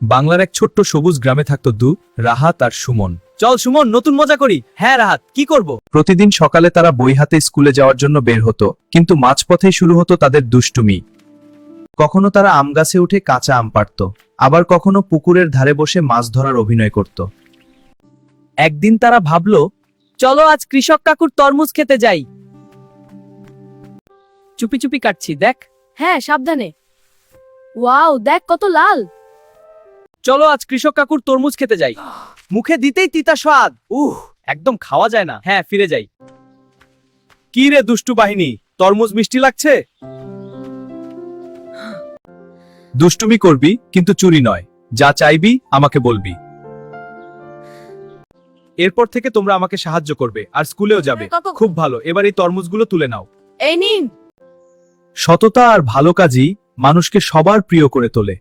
বাংলার এক ছোট্ট সবুজ গ্রামে থাকতো রাহাত আর সুমন। চল সুমন, নতুন মজা করি। হ্যাঁ রাহাত, কি করব? প্রতিদিন সকালে তারা বই হাতে স্কুলে যাওয়ার জন্য বের হতো, কিন্তু মাঝপথেই শুরু হতো তাদের দুষ্টুমি। কখনো তারা আম গাছে উঠে কাঁচা আম পাড়ত, আবার কখনো পুকুরের ধারে বসে মাছ ধরার অভিনয় করত। একদিন তারা ভাবলো, চলো আজ কৃষক কাকুর তরমুজ খেতে যাই। চুপি চুপি কাটছি, দেখ। হ্যাঁ, সাবধানে। ওয়াও, দেখ কত লাল। চলো আজ কৃষক কাকুর তরমুজ খেতে যাই। মুখে দিতেই তিতা স্বাদ, একদম খাওয়া যায় না। হ্যাঁ, ফিরে যাই। কি রে দুষ্টু বাহিনী, তরমুজ মিষ্টি লাগছে? দুষ্টুমি করবি, কিন্তু চুরি নয়। যা চাইবি আমাকে বলবি। এরপর থেকে তোমরা আমাকে সাহায্য করবে আর স্কুলেও যাবে। হ্যাঁ, কাকু। খুব ভালো, এবার এই তরমুজগুলো তুলে নাও। এই নিন। সততা আর ভালো কাজই মানুষকে সবার প্রিয় করে তোলে।